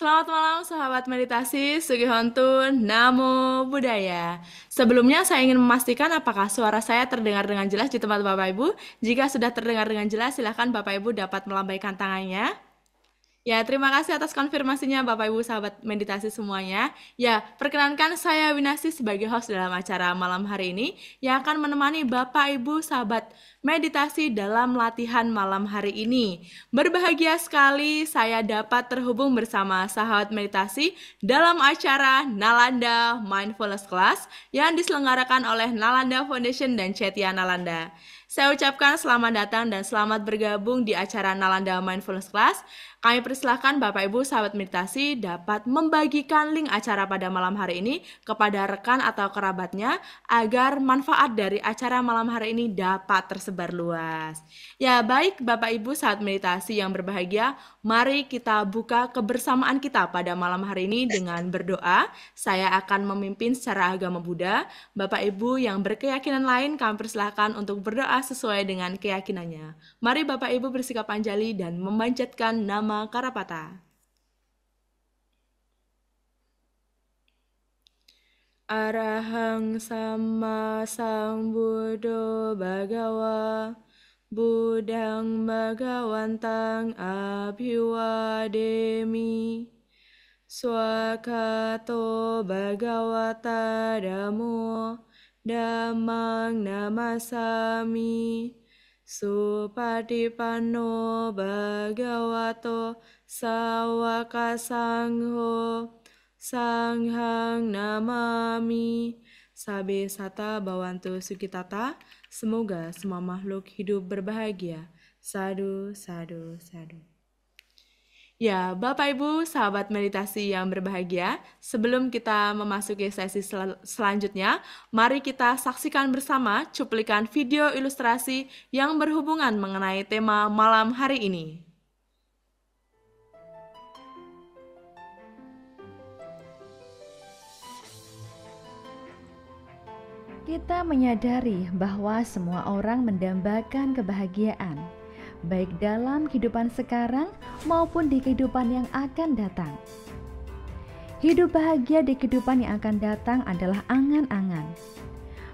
Selamat malam sahabat meditasi, Sugihontu, Namo Buddhaya. Sebelumnya saya ingin memastikan apakah suara saya terdengar dengan jelas di tempat Bapak Ibu. Jika sudah terdengar dengan jelas, silakan Bapak Ibu dapat melambaikan tangannya. Ya, terima kasih atas konfirmasinya Bapak Ibu sahabat meditasi semuanya. Ya, perkenankan saya Winasi sebagai host dalam acara malam hari ini yang akan menemani Bapak Ibu sahabat meditasi dalam latihan malam hari ini. Berbahagia sekali saya dapat terhubung bersama sahabat meditasi dalam acara Nalanda Mindfulness Class yang diselenggarakan oleh Nalanda Foundation dan Cetya Nalanda. Saya ucapkan selamat datang dan selamat bergabung di acara Nalanda Mindfulness Class. Kami persilahkan Bapak Ibu sahabat meditasi dapat membagikan link acara pada malam hari ini kepada rekan atau kerabatnya agar manfaat dari acara malam hari ini dapat tersebar luas. Ya baik Bapak Ibu sahabat meditasi yang berbahagia, mari kita buka kebersamaan kita pada malam hari ini dengan berdoa. Saya akan memimpin secara agama Buddha. Bapak Ibu yang berkeyakinan lain kami persilahkan untuk berdoa sesuai dengan keyakinannya. Mari Bapak Ibu bersikap anjali dan memanjatkan nama Karapata. Arahang Sama Sambuddho Bhagawa Buddhang Bhagawantang Abhiwademi Swakato Bhagawata Dhammo Dhammang Namasami Supatipanno Bhagavato Sawaka Sangho Sanghang Namami. Sabe Sata Bawantu Sukitata. Semoga semua makhluk hidup berbahagia. Sadu, sadu, sadu. Ya, Bapak Ibu, sahabat meditasi yang berbahagia, sebelum kita memasuki sesi selanjutnya, mari kita saksikan bersama cuplikan video ilustrasi yang berhubungan mengenai tema malam hari ini. Kita menyadari bahwa semua orang mendambakan kebahagiaan, baik dalam kehidupan sekarang maupun di kehidupan yang akan datang. Hidup bahagia di kehidupan yang akan datang adalah angan-angan.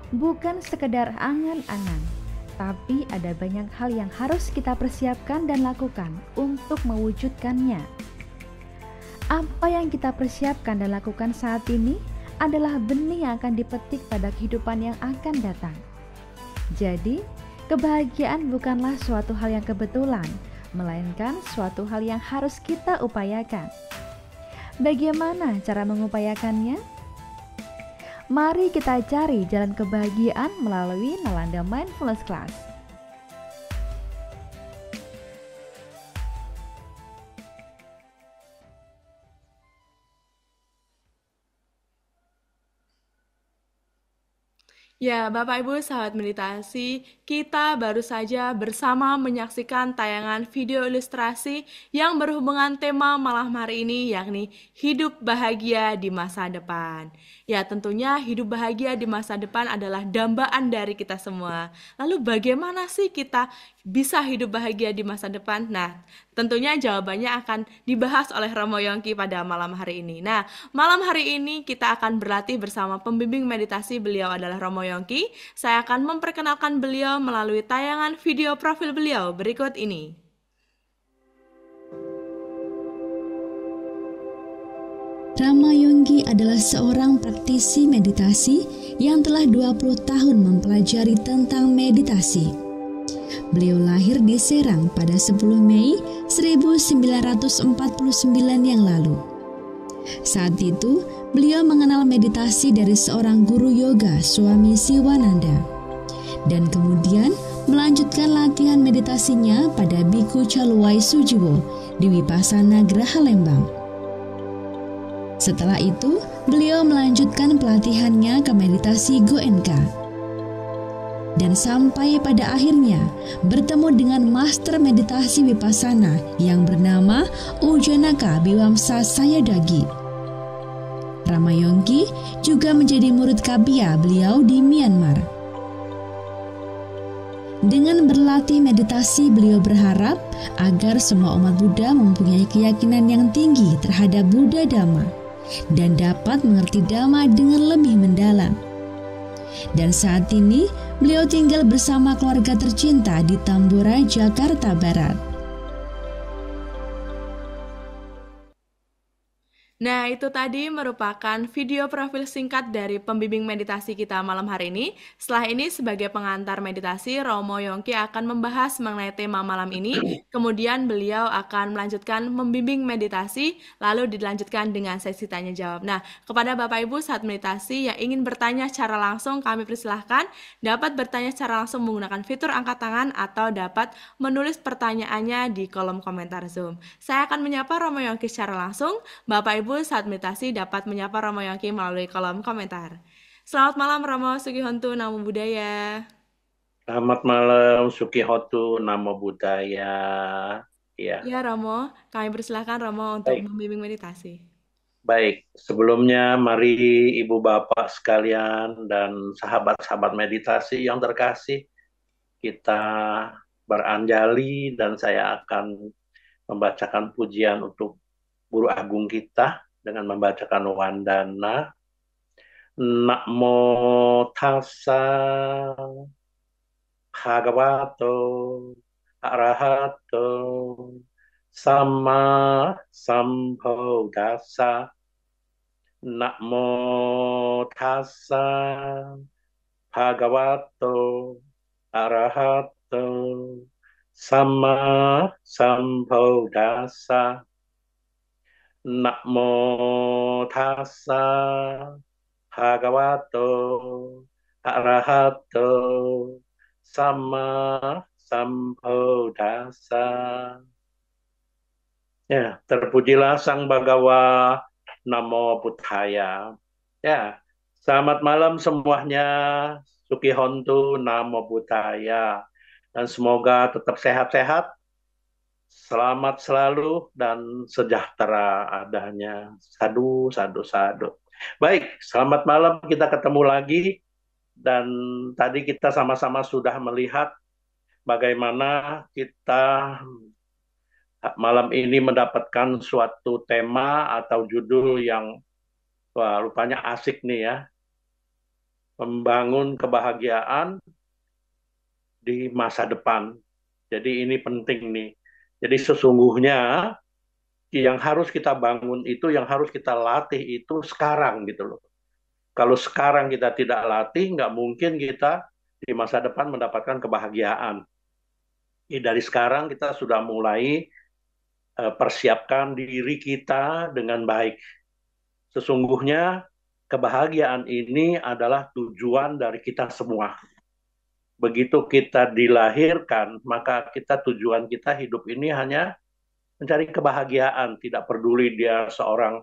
Bukan sekedar angan-angan, tapi ada banyak hal yang harus kita persiapkan dan lakukan untuk mewujudkannya. Apa yang kita persiapkan dan lakukan saat ini adalah benih yang akan dipetik pada kehidupan yang akan datang. Jadi, kebahagiaan bukanlah suatu hal yang kebetulan, melainkan suatu hal yang harus kita upayakan. Bagaimana cara mengupayakannya? Mari kita cari jalan kebahagiaan melalui Nalanda Mindfulness Class. Ya, Bapak Ibu sahabat meditasi, kita baru saja bersama menyaksikan tayangan video ilustrasi yang berhubungan tema malam hari ini, yakni hidup bahagia di masa depan. Ya, tentunya hidup bahagia di masa depan adalah dambaan dari kita semua. Lalu bagaimana sih kita bisa hidup bahagia di masa depan? Nah, tentunya jawabannya akan dibahas oleh Romo Yongki pada malam hari ini. Nah, malam hari ini kita akan berlatih bersama pembimbing meditasi, beliau adalah Romo Yongki. Saya akan memperkenalkan beliau melalui tayangan video profil beliau berikut ini. Rama Yongki adalah seorang praktisi meditasi yang telah 20 tahun mempelajari tentang meditasi. Beliau lahir di Serang pada 10 Mei 1949 yang lalu. Saat itu, beliau mengenal meditasi dari seorang guru yoga, Swami Siwananda, dan kemudian melanjutkan latihan meditasinya pada Biku Caluwai Sujiwo di Wipasana Graha Lembang. Setelah itu, beliau melanjutkan pelatihannya ke meditasi Goenka. Dan sampai pada akhirnya bertemu dengan master meditasi Vipassana yang bernama Ujanaka Biwamsa Sayadagi. Rama Yongki juga menjadi murid Kabia beliau di Myanmar. Dengan berlatih meditasi, beliau berharap agar semua umat Buddha mempunyai keyakinan yang tinggi terhadap Buddha Dhamma dan dapat mengerti Dhamma dengan lebih mendalam. Dan saat ini, beliau tinggal bersama keluarga tercinta di Tambora, Jakarta Barat. Nah, itu tadi merupakan video profil singkat dari pembimbing meditasi kita malam hari ini. Setelah ini, sebagai pengantar meditasi, Romo Yongki akan membahas mengenai tema malam ini. Kemudian beliau akan melanjutkan membimbing meditasi, lalu dilanjutkan dengan sesi tanya jawab. Nah, kepada Bapak Ibu saat meditasi yang ingin bertanya secara langsung, kami persilahkan dapat bertanya secara langsung menggunakan fitur angkat tangan atau dapat menulis pertanyaannya di kolom komentar Zoom. Saya akan menyapa Romo Yongki secara langsung. Bapak Ibu saat meditasi dapat menyapa Romo Yongki melalui kolom komentar. Selamat malam Romo Sugihontu, Namo Buddhaya. Selamat malam, Sukihotu, Namo Buddhaya. Ya, Ya Romo, kami persilahkan Romo untuk baik. membimbing meditasi. Baik, sebelumnya mari Ibu Bapak sekalian dan sahabat-sahabat meditasi yang terkasih, kita beranjali dan saya akan membacakan pujian untuk Guru Agung kita dengan membacakan wandana. Namo tassa bhagavato arahato sama sambuddhassa. Namo tassa bhagavato arahato sama sambuddhassa. Namo tassa bhagavato arahato sama sambuddhassa. Ya, terpujilah Sang Bhagawa, Namo Buddhaya. Ya, selamat malam semuanya. Sukihontu, Namo Buddhaya. Dan semoga tetap sehat-sehat, selamat selalu, dan sejahtera adanya. Sadu, sadu, sadu. Baik, selamat malam, kita ketemu lagi. Dan tadi kita sama-sama sudah melihat bagaimana kita malam ini mendapatkan suatu tema atau judul yang wah, rupanya asik nih ya. Membangun kebahagiaan di masa depan. Jadi ini penting nih. Jadi sesungguhnya yang harus kita bangun itu, yang harus kita latih itu sekarang gitu loh. Kalau sekarang kita tidak latih, nggak mungkin kita di masa depan mendapatkan kebahagiaan. Jadi dari sekarang kita sudah mulai persiapkan diri kita dengan baik. Sesungguhnya kebahagiaan ini adalah tujuan dari kita semua. Begitu kita dilahirkan, maka tujuan kita hidup ini hanya mencari kebahagiaan, tidak peduli dia seorang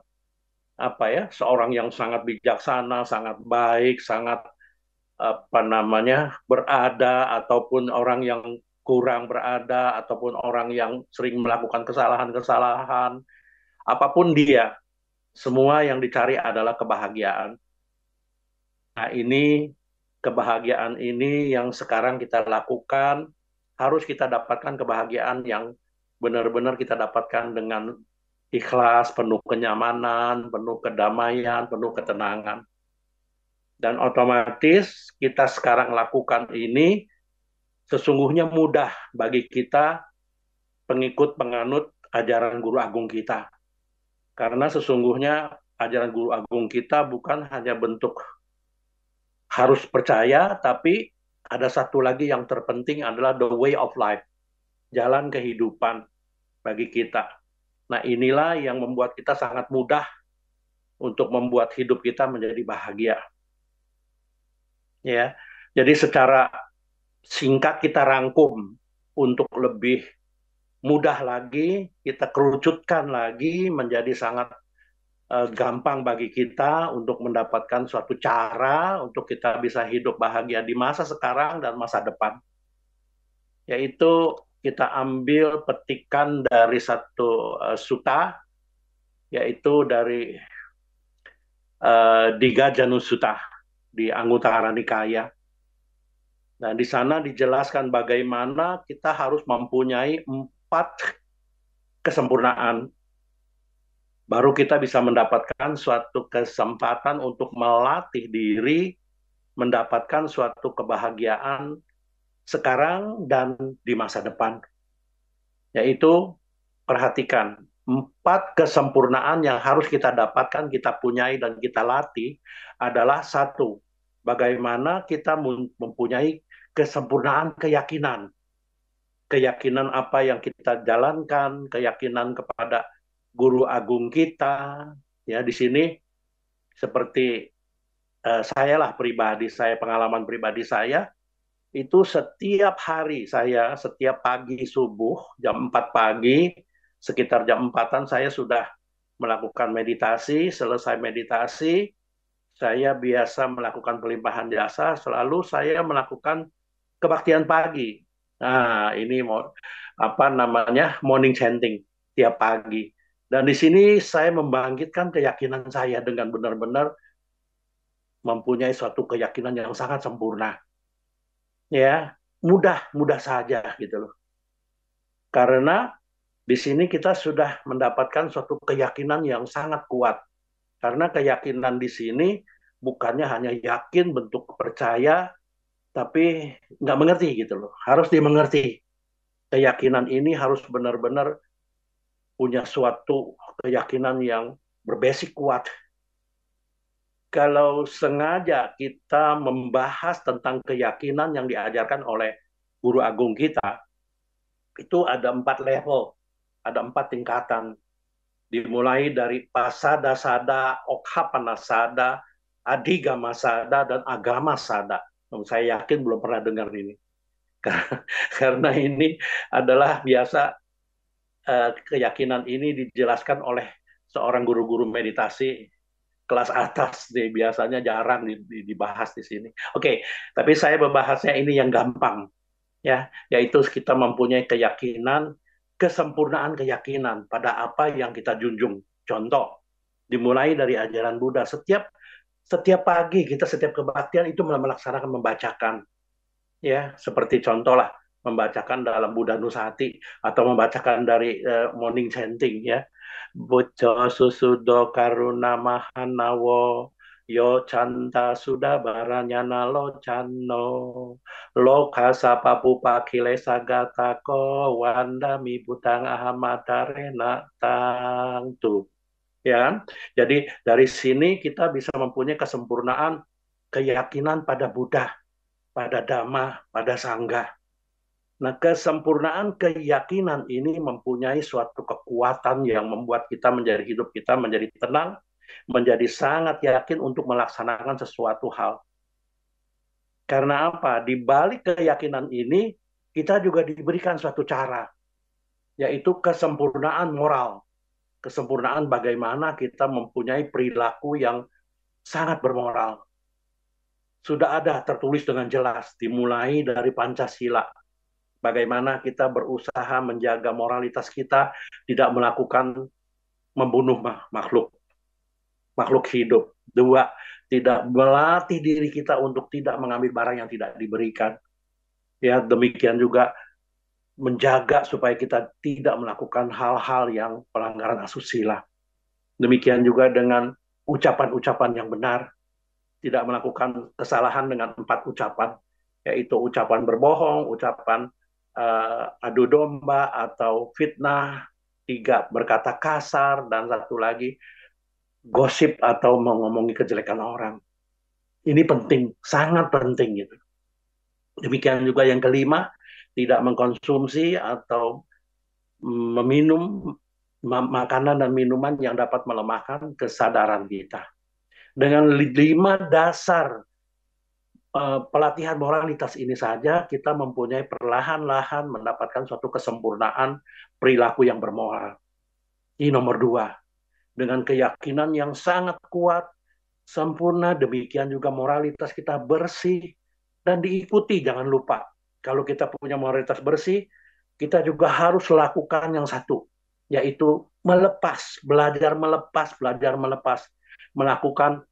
seorang yang sangat bijaksana, sangat baik, sangat berada, ataupun orang yang kurang berada, ataupun orang yang sering melakukan kesalahan-kesalahan, apapun dia, semua yang dicari adalah kebahagiaan. Nah, kebahagiaan ini yang sekarang kita lakukan, harus kita dapatkan kebahagiaan yang benar-benar kita dapatkan dengan ikhlas, penuh kenyamanan, penuh kedamaian, penuh ketenangan. Dan otomatis kita sekarang lakukan ini sesungguhnya mudah bagi kita pengikut penganut ajaran Guru Agung kita. Karena sesungguhnya ajaran Guru Agung kita bukan hanya bentuk harus percaya, tapi ada satu lagi yang terpenting adalah the way of life, jalan kehidupan bagi kita. Nah, inilah yang membuat kita sangat mudah untuk membuat hidup kita menjadi bahagia. Ya, jadi secara singkat kita rangkum untuk lebih mudah lagi, kita kerucutkan lagi menjadi sangat gampang bagi kita untuk mendapatkan suatu cara untuk kita bisa hidup bahagia di masa sekarang dan masa depan. Yaitu kita ambil petikan dari satu sutta, yaitu dari Digha Janusutta di Anguttara Nikaya. Nah, di sana dijelaskan bagaimana kita harus mempunyai 4 kesempurnaan. Baru kita bisa mendapatkan suatu kesempatan untuk melatih diri, mendapatkan suatu kebahagiaan sekarang dan di masa depan. Yaitu, perhatikan, 4 kesempurnaan yang harus kita dapatkan, kita punyai, dan kita latih adalah: satu, bagaimana kita mempunyai kesempurnaan keyakinan. Keyakinan apa yang kita jalankan, keyakinan kepada guru agung kita. Ya, di sini seperti saya lah pribadi, pengalaman pribadi saya, itu setiap hari setiap pagi subuh, jam 4 pagi, sekitar jam 4-an saya sudah melakukan meditasi. Selesai meditasi, saya biasa melakukan pelimpahan jasa, selalu saya melakukan kebaktian pagi. Nah, ini morning chanting tiap pagi. Dan di sini saya membangkitkan keyakinan saya dengan benar-benar mempunyai suatu keyakinan yang sangat sempurna. Ya, mudah saja gitu loh. Karena di sini kita sudah mendapatkan suatu keyakinan yang sangat kuat. Karena keyakinan di sini bukannya hanya yakin bentuk percaya, tapi nggak mengerti gitu loh. Harus dimengerti. Keyakinan ini harus benar-benar punya suatu keyakinan yang berbasis kuat. Kalau sengaja kita membahas tentang keyakinan yang diajarkan oleh guru agung kita, itu ada 4 level, ada 4 tingkatan. Dimulai dari pasada sada, okhapana sada, adigama sada, dan agama sada. Saya yakin belum pernah dengar ini. Karena ini adalah biasa, keyakinan ini dijelaskan oleh seorang guru-guru meditasi kelas atas, biasanya jarang dibahas di sini. Oke, tapi saya membahasnya ini yang gampang, ya, yaitu kita mempunyai keyakinan, kesempurnaan keyakinan pada apa yang kita junjung. Contoh, dimulai dari ajaran Buddha, setiap pagi kita, setiap kebaktian itu melaksanakan membacakan, ya, seperti contoh lah, membacakan dalam Buddha Nusati atau membacakan dari morning chanting, ya. Bucco susudo karuna mahanawo, yo canta sudah baranyana lo cano, lo kasa papu pakile sagatako, wanda mi butang ahamatare tang tuh, ya kan? Jadi dari sini kita bisa mempunyai kesempurnaan keyakinan pada Buddha, pada Dhamma, pada Sangha. Nah, kesempurnaan keyakinan ini mempunyai suatu kekuatan yang membuat hidup kita menjadi tenang, menjadi sangat yakin untuk melaksanakan sesuatu hal. Karena apa? Di balik keyakinan ini, kita juga diberikan suatu cara, yaitu kesempurnaan moral. Kesempurnaan bagaimana kita mempunyai perilaku yang sangat bermoral. Sudah ada tertulis dengan jelas, dimulai dari Pancasila. Bagaimana kita berusaha menjaga moralitas kita, tidak membunuh makhluk hidup. 2, tidak melatih diri kita untuk tidak mengambil barang yang tidak diberikan. Ya, demikian juga menjaga supaya kita tidak melakukan hal-hal yang pelanggaran asusila. Demikian juga dengan ucapan-ucapan yang benar, tidak melakukan kesalahan dengan 4 ucapan, yaitu ucapan berbohong, ucapan adu domba atau fitnah, 3, berkata kasar, dan 1 lagi, gosip atau mengomongi kejelekan orang. Ini penting, sangat penting gitu. Demikian juga yang kelima, tidak mengkonsumsi atau meminum makanan dan minuman yang dapat melemahkan kesadaran kita. Dengan 5 dasar pelatihan moralitas ini saja, kita mempunyai perlahan-lahan mendapatkan suatu kesempurnaan perilaku yang bermoral. Ini nomor 2. Dengan keyakinan yang sangat kuat, sempurna, demikian juga moralitas kita bersih dan diikuti. Jangan lupa, kalau kita punya moralitas bersih, kita juga harus lakukan yang satu, yaitu belajar melepas, melakukan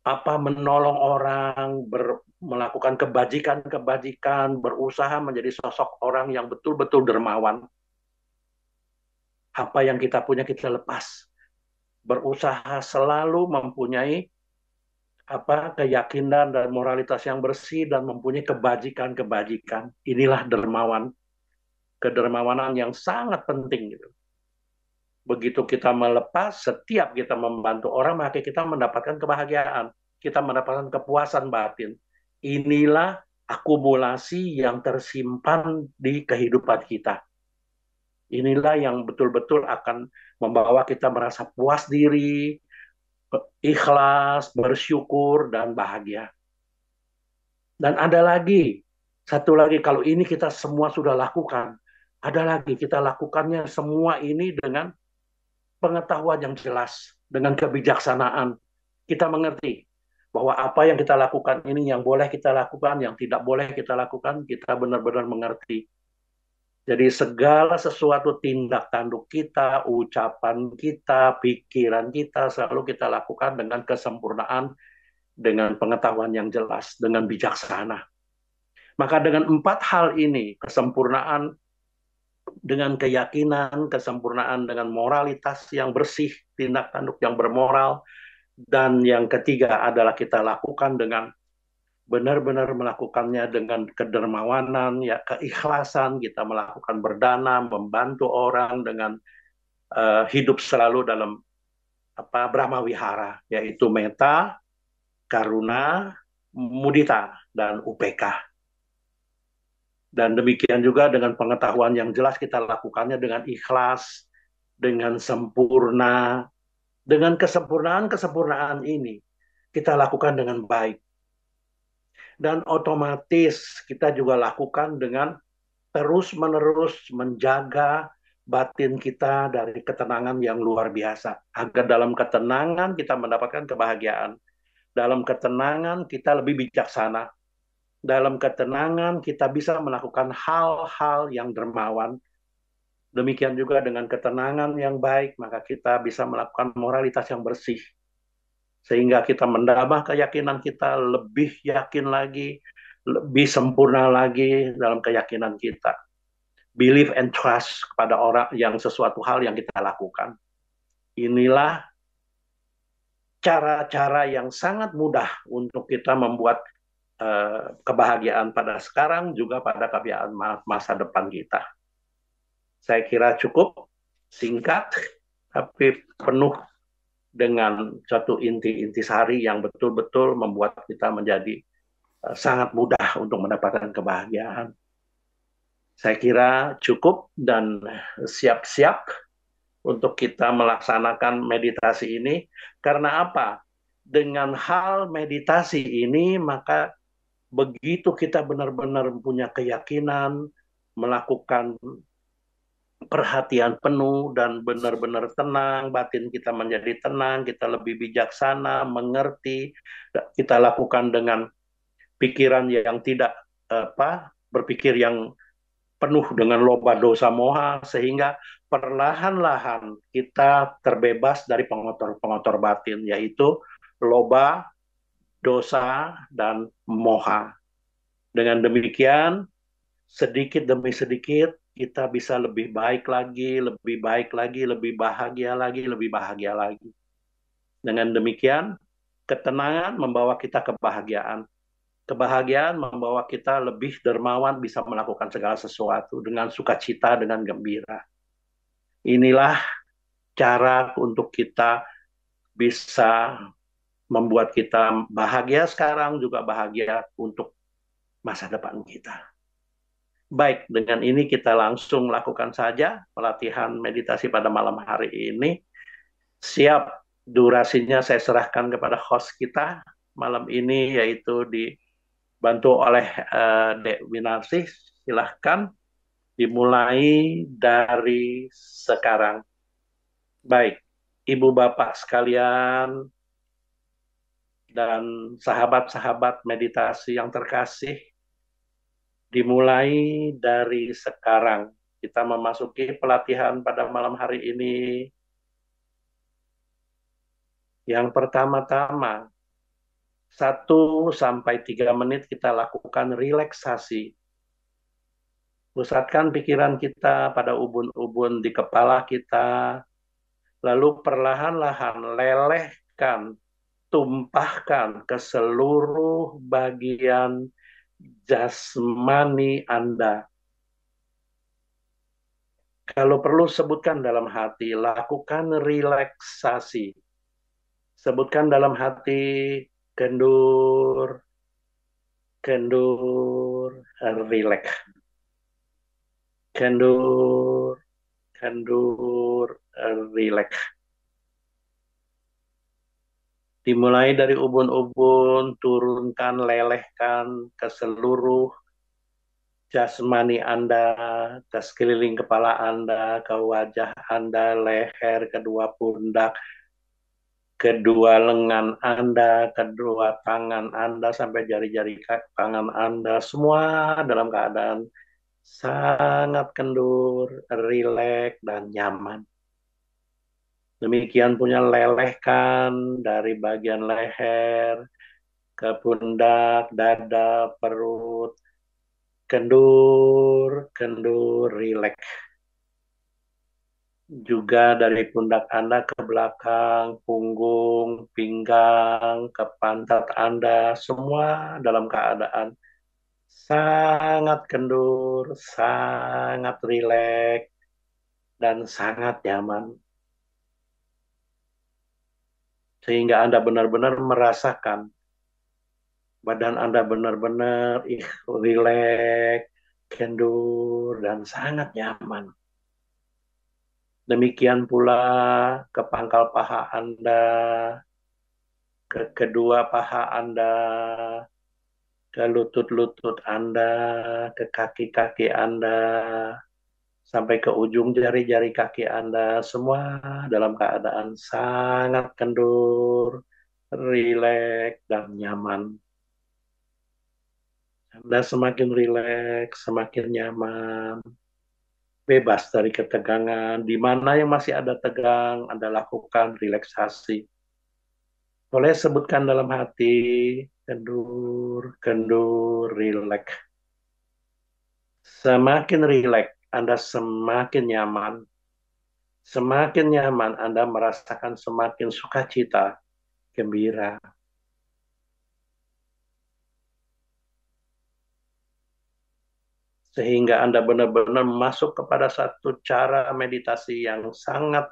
menolong orang, melakukan kebajikan-kebajikan, berusaha menjadi sosok orang yang betul-betul dermawan. Apa yang kita punya kita lepas. Berusaha selalu mempunyai keyakinan dan moralitas yang bersih dan mempunyai kebajikan-kebajikan. Inilah dermawan, kedermawanan yang sangat penting gitu. Begitu kita melepas, setiap kita membantu orang, maka kita mendapatkan kebahagiaan. Kita mendapatkan kepuasan batin. Inilah akumulasi yang tersimpan di kehidupan kita. Inilah yang betul-betul akan membawa kita merasa puas diri, ikhlas, bersyukur, dan bahagia. Dan ada lagi, satu lagi, kalau ini kita semua sudah lakukan, ada lagi, kita lakukannya semua ini dengan pengetahuan yang jelas, dengan kebijaksanaan. Kita mengerti bahwa apa yang kita lakukan ini yang boleh kita lakukan, yang tidak boleh kita lakukan, kita benar-benar mengerti. Jadi segala sesuatu tindak tanduk kita, ucapan kita, pikiran kita, selalu kita lakukan dengan kesempurnaan, dengan pengetahuan yang jelas, dengan bijaksana. Maka dengan 4 hal ini, kesempurnaan dengan keyakinan, kesempurnaan dengan moralitas yang bersih, tindak tanduk yang bermoral, dan yang ketiga adalah kita lakukan dengan benar-benar melakukannya dengan kedermawanan, ya keikhlasan, kita melakukan berdana, membantu orang dengan hidup selalu dalam Brahma Wihara, yaitu metta, karuna, mudita, dan upeka. Dan demikian juga dengan pengetahuan yang jelas kita lakukannya dengan ikhlas, dengan sempurna, dengan kesempurnaan ini kita lakukan dengan baik. Dan otomatis kita juga lakukan dengan terus-menerus menjaga batin kita dari ketenangan yang luar biasa. Agar dalam ketenangan kita mendapatkan kebahagiaan. Dalam ketenangan kita lebih bijaksana. Dalam ketenangan kita bisa melakukan hal-hal yang dermawan. Demikian juga dengan ketenangan yang baik, maka kita bisa melakukan moralitas yang bersih. Sehingga kita menambah keyakinan kita, lebih yakin lagi, lebih sempurna lagi dalam keyakinan kita. Believe and trust kepada orang yang sesuatu hal yang kita lakukan. Inilah cara-cara yang sangat mudah untuk kita membuat kebahagiaan pada sekarang, juga pada kebahagiaan masa depan kita. Saya kira cukup singkat, tapi penuh dengan satu inti-inti sari yang betul-betul membuat kita menjadi sangat mudah untuk mendapatkan kebahagiaan. Saya kira cukup dan siap-siap untuk kita melaksanakan meditasi ini. Karena apa? Dengan hal meditasi ini, maka begitu kita benar-benar punya keyakinan, melakukan perhatian penuh dan benar-benar tenang, batin kita menjadi tenang, kita lebih bijaksana, mengerti, kita lakukan dengan pikiran yang tidak berpikir yang penuh dengan loba dosa moha, sehingga perlahan-lahan kita terbebas dari pengotor-pengotor batin, yaitu loba, dosa, dan moha. Dengan demikian, sedikit demi sedikit, kita bisa lebih baik lagi, lebih baik lagi, lebih bahagia lagi, lebih bahagia lagi. Dengan demikian, ketenangan membawa kita kebahagiaan. Kebahagiaan membawa kita lebih dermawan, bisa melakukan segala sesuatu dengan sukacita, dengan gembira. Inilah cara untuk kita bisa membuat kita bahagia sekarang, juga bahagia untuk masa depan kita. Baik, dengan ini kita langsung lakukan saja pelatihan meditasi pada malam hari ini. Siap, durasinya saya serahkan kepada host kita malam ini, yaitu dibantu oleh Dek Winarsi. Silahkan dimulai dari sekarang. Baik, Ibu Bapak sekalian, dan sahabat-sahabat meditasi yang terkasih, dimulai dari sekarang. Kita memasuki pelatihan pada malam hari ini. Yang pertama-tama, 1 sampai 3 menit kita lakukan relaksasi. Pusatkan pikiran kita pada ubun-ubun di kepala kita, lalu perlahan-lahan lelehkan, tumpahkan ke seluruh bagian jasmani Anda. Kalau perlu sebutkan dalam hati, lakukan relaksasi. Sebutkan dalam hati, kendur, kendur, relax. Kendur, kendur, relax. Dimulai dari ubun-ubun, turunkan, lelehkan ke seluruh jasmani Anda, ke sekeliling kepala Anda, ke wajah Anda, leher, kedua pundak, kedua lengan Anda, kedua tangan Anda, sampai jari-jari tangan Anda, semua dalam keadaan sangat kendur, rileks, dan nyaman. Demikian punya lelehkan dari bagian leher, ke pundak, dada, perut, kendur, kendur, rileks. Juga dari pundak Anda ke belakang, punggung, pinggang, ke pantat Anda, semua dalam keadaan sangat kendur, sangat rileks, dan sangat nyaman. Sehingga Anda benar-benar merasakan badan Anda benar-benar rileks, kendur, dan sangat nyaman. Demikian pula ke pangkal paha Anda, ke kedua paha Anda, ke lutut-lutut Anda, ke kaki-kaki Anda, sampai ke ujung jari-jari kaki Anda, semua dalam keadaan sangat kendur, rileks, dan nyaman. Anda semakin rileks, semakin nyaman, bebas dari ketegangan. Di mana yang masih ada tegang, Anda lakukan relaksasi. Boleh sebutkan dalam hati, kendur, kendur, rileks. Semakin rileks, Anda semakin nyaman. Semakin nyaman, Anda merasakan semakin sukacita, gembira. Sehingga Anda benar-benar masuk kepada satu cara meditasi yang sangat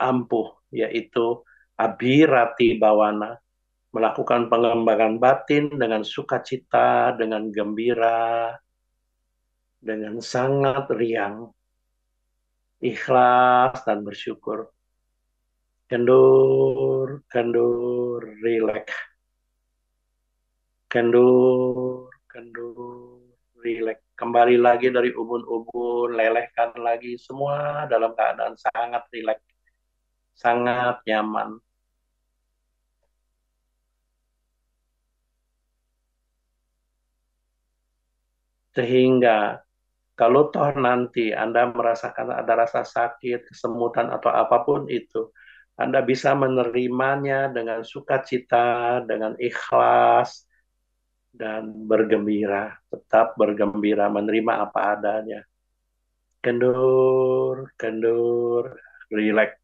ampuh, yaitu abhirati bhawana, melakukan pengembangan batin dengan sukacita, dengan gembira, dengan sangat riang, ikhlas, dan bersyukur. Kendur, kendur, rileks. Kendur, kendur, rileks. Kembali lagi dari ubun-ubun, lelehkan lagi, semua dalam keadaan sangat rileks, sangat nyaman. Sehingga kalau toh nanti Anda merasakan ada rasa sakit, kesemutan, atau apapun itu, Anda bisa menerimanya dengan sukacita, dengan ikhlas, dan bergembira. Tetap bergembira, menerima apa adanya. Kendur, kendur, rileks.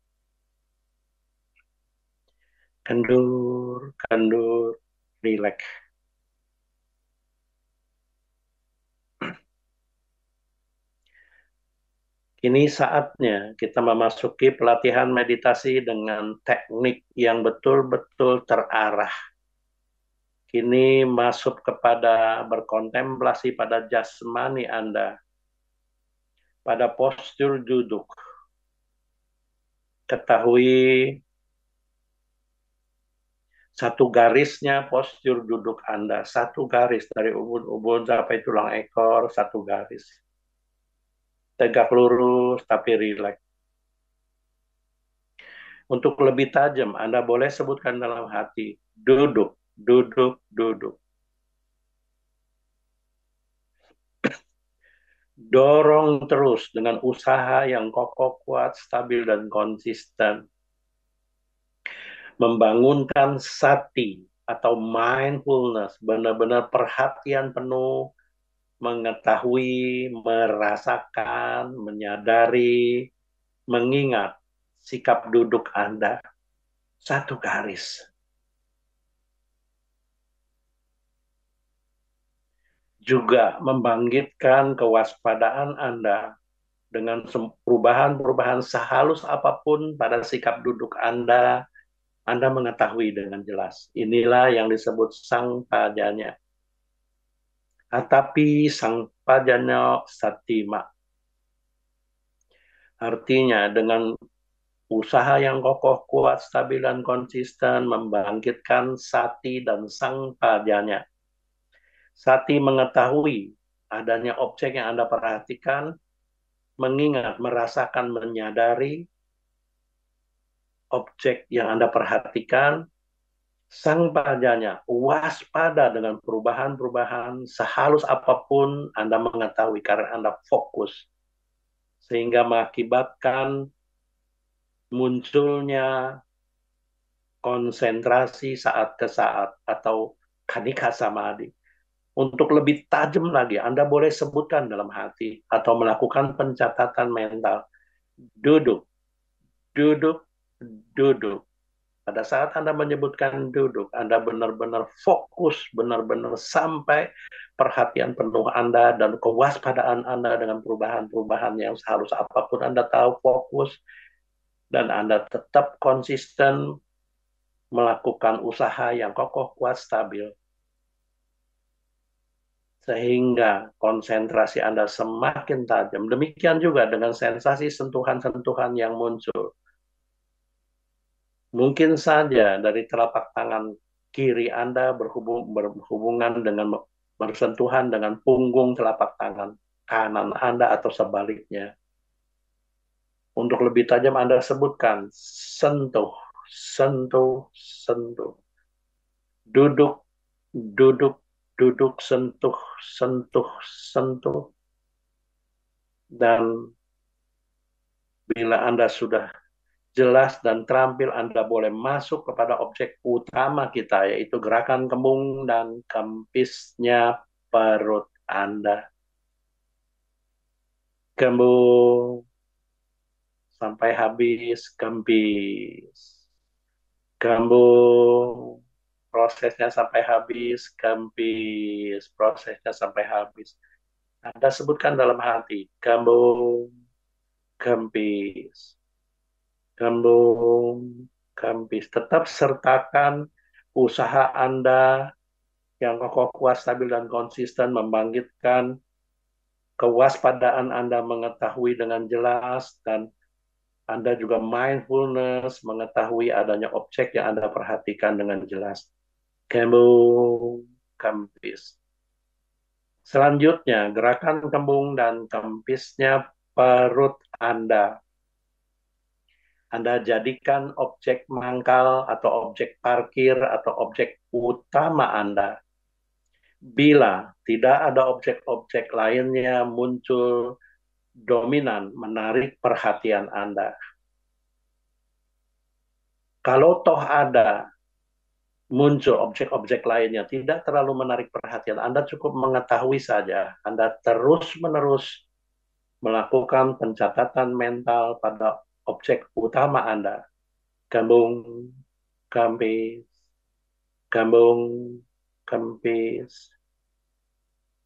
Kendur, kendur, rileks. Ini saatnya kita memasuki pelatihan meditasi dengan teknik yang betul-betul terarah. Kini masuk kepada berkontemplasi pada jasmani Anda, pada postur duduk. Ketahui satu garisnya postur duduk Anda, satu garis dari ubun-ubun sampai tulang ekor, satu garis. Tegak lurus tapi rileks. Untuk lebih tajam, Anda boleh sebutkan dalam hati, duduk, duduk, duduk. Dorong terus dengan usaha yang kokoh, kuat, stabil, dan konsisten. Membangunkan sati, atau mindfulness, benar-benar perhatian penuh, mengetahui, merasakan, menyadari, mengingat sikap duduk Anda. Satu garis. Juga membangkitkan kewaspadaan Anda dengan perubahan-perubahan sehalus apapun pada sikap duduk Anda mengetahui dengan jelas. Inilah yang disebut sang pajanya. Atapi sang pajanya satima. Artinya dengan usaha yang kokoh, kuat, stabil, dan konsisten membangkitkan sati dan sang pajanya. Sati mengetahui adanya objek yang Anda perhatikan, mengingat, merasakan, menyadari objek yang Anda perhatikan, sang pajanya waspada dengan perubahan-perubahan sehalus apapun Anda mengetahui karena Anda fokus, sehingga mengakibatkan munculnya konsentrasi saat ke saat atau kanika samadhi. Untuk lebih tajam lagi, Anda boleh sebutkan dalam hati atau melakukan pencatatan mental. Duduk, duduk, duduk. Pada saat Anda menyebutkan duduk, Anda benar-benar fokus, benar-benar sampai perhatian penuh Anda dan kewaspadaan Anda dengan perubahan-perubahan yang sehalus apapun Anda tahu fokus, dan Anda tetap konsisten melakukan usaha yang kokoh, kuat, stabil. Sehingga konsentrasi Anda semakin tajam. Demikian juga dengan sensasi sentuhan-sentuhan yang muncul. Mungkin saja dari telapak tangan kiri Anda berhubungan dengan bersentuhan dengan punggung telapak tangan kanan Anda atau sebaliknya. Untuk lebih tajam Anda sebutkan sentuh, sentuh, sentuh. Duduk, duduk, duduk, sentuh, sentuh, sentuh. Dan bila Anda sudah jelas dan terampil, Anda boleh masuk kepada objek utama kita, yaitu gerakan kembung dan kempisnya perut Anda. Kembung sampai habis, kempis. Kembung, prosesnya sampai habis, kempis. Prosesnya sampai habis. Anda sebutkan dalam hati, kembung, kempis. Kembung, kempis. Tetap sertakan usaha Anda yang kokoh, kuat, stabil, dan konsisten membangkitkan kewaspadaan Anda mengetahui dengan jelas, dan Anda juga mindfulness mengetahui adanya objek yang Anda perhatikan dengan jelas. Kembung, kempis. Selanjutnya, gerakan kembung dan kempisnya perut Anda. Anda jadikan objek mangkal atau objek parkir atau objek utama Anda. Bila tidak ada objek-objek lainnya muncul dominan menarik perhatian Anda. Kalau toh ada muncul objek-objek lainnya tidak terlalu menarik perhatian, Anda cukup mengetahui saja. Anda terus-menerus melakukan pencatatan mental pada objek utama Anda. Kembung, kempis, kembung, kempis,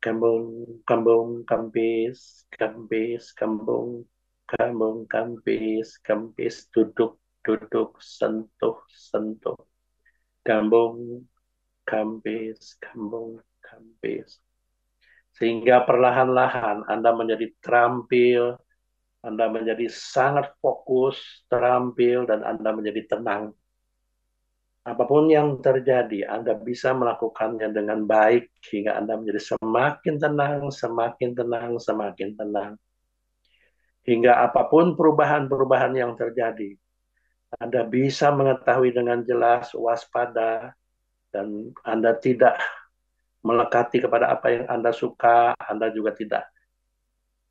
kembung, kembung, kempis, kempis, kembung, kembung, kempis, kempis, duduk, duduk, sentuh, sentuh, kembung, kempis, kembung, kempis. Sehingga perlahan-lahan Anda menjadi terampil, Anda menjadi sangat fokus, terampil, dan Anda menjadi tenang. Apapun yang terjadi, Anda bisa melakukannya dengan baik hingga Anda menjadi semakin tenang, semakin tenang, semakin tenang. Hingga apapun perubahan-perubahan yang terjadi, Anda bisa mengetahui dengan jelas, waspada, dan Anda tidak melekati kepada apa yang Anda suka, Anda juga tidak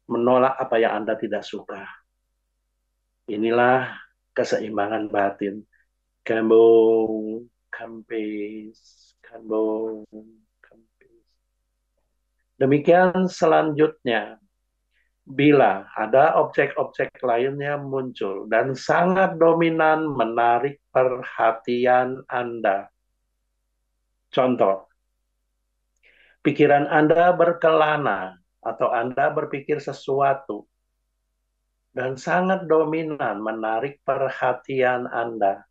menolak apa yang Anda tidak suka. Inilah keseimbangan batin. Kembung, kempis, kembung, kempis. Demikian selanjutnya, bila ada objek-objek lainnya muncul dan sangat dominan menarik perhatian Anda. Contoh, pikiran Anda berkelana atau Anda berpikir sesuatu dan sangat dominan menarik perhatian Anda.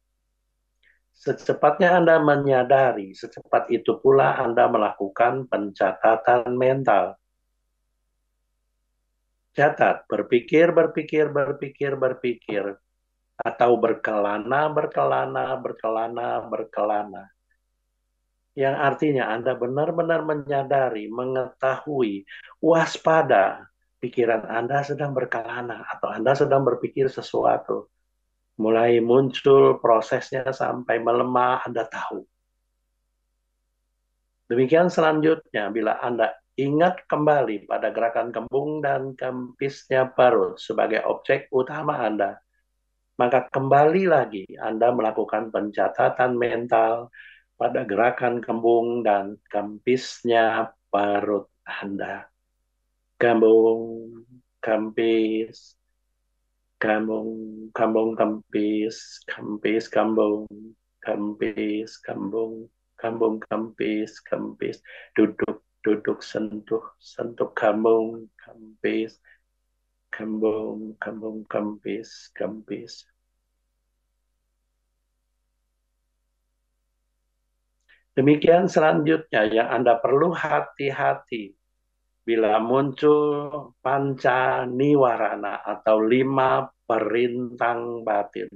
Secepatnya Anda menyadari, secepat itu pula Anda melakukan pencatatan mental. Catat, berpikir, berpikir, berpikir, berpikir, atau berkelana, berkelana, berkelana, berkelana. Yang artinya Anda benar-benar menyadari, mengetahui, waspada, pikiran Anda sedang berkelana, atau Anda sedang berpikir sesuatu. Mulai muncul prosesnya sampai melemah, Anda tahu. Demikian selanjutnya, bila Anda ingat kembali pada gerakan kembung dan kempisnya perut sebagai objek utama Anda, maka kembali lagi Anda melakukan pencatatan mental pada gerakan kembung dan kempisnya perut Anda. Kembung, kempis, kembung, kembung, kempis, kempis, kembung, kempis, kembung, kambung, kempis, kempis, duduk, duduk, sentuh, sentuh, kambung, kempis, kambung, kambung, kempis, kempis. Demikian selanjutnya yang Anda perlu hati-hati bila muncul panca niwarana atau 5 perintang batin.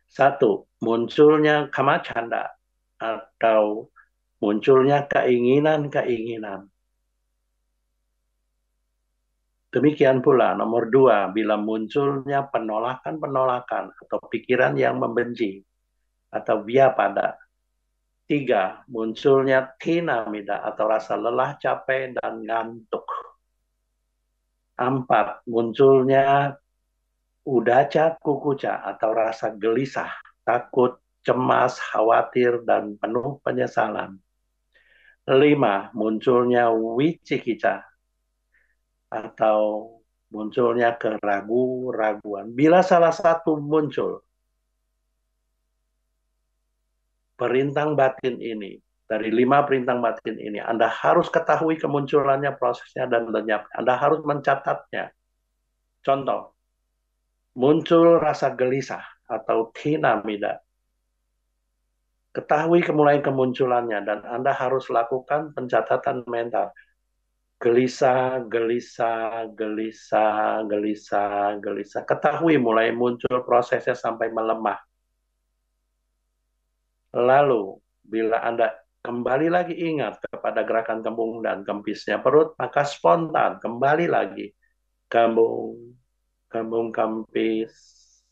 1. Munculnya kamacanda atau munculnya keinginan-keinginan. Demikian pula nomor 2, bila munculnya penolakan-penolakan atau pikiran yang membenci atau vyapada. 3, munculnya tinamida atau rasa lelah, capek, dan ngantuk. 4, munculnya udaca kukuca atau rasa gelisah, takut, cemas, khawatir, dan penuh penyesalan. 5, munculnya wicikica atau munculnya keraguan-raguan. Bila salah satu muncul, perintang batin ini, dari 5 perintang batin ini, Anda harus ketahui kemunculannya, prosesnya, dan lenyap. Anda harus mencatatnya. Contoh, muncul rasa gelisah atau tinamida. Ketahui kemulai kemunculannya, dan Anda harus lakukan pencatatan mental. Gelisah, gelisah, gelisah, gelisah, gelisah. Ketahui mulai muncul prosesnya sampai melemah. Lalu, bila Anda kembali lagi ingat kepada gerakan kembung dan kempisnya perut, maka spontan kembali lagi. Kembung, kembung, kempis,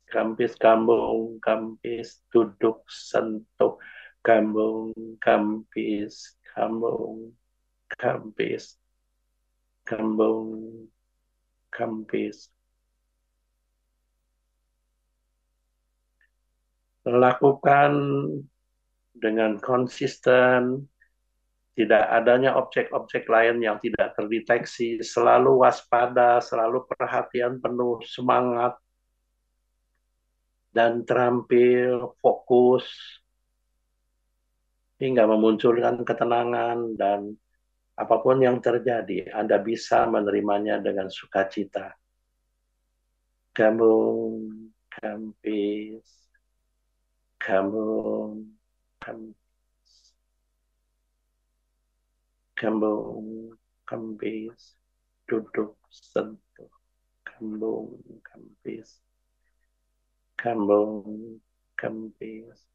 kempis, kembung, kempis, duduk, sentuh, kembung, kempis, kembung, kempis, kembung, kempis. Lakukan dengan konsisten, tidak adanya objek-objek lain yang tidak terdeteksi, selalu waspada, selalu perhatian penuh, semangat, dan terampil, fokus, hingga memunculkan ketenangan, dan apapun yang terjadi, Anda bisa menerimanya dengan sukacita. Kambung, kempis, kambung, kempis, kambung, kempis, duduk, sentuh, kambung, kempis, kambung, kempis.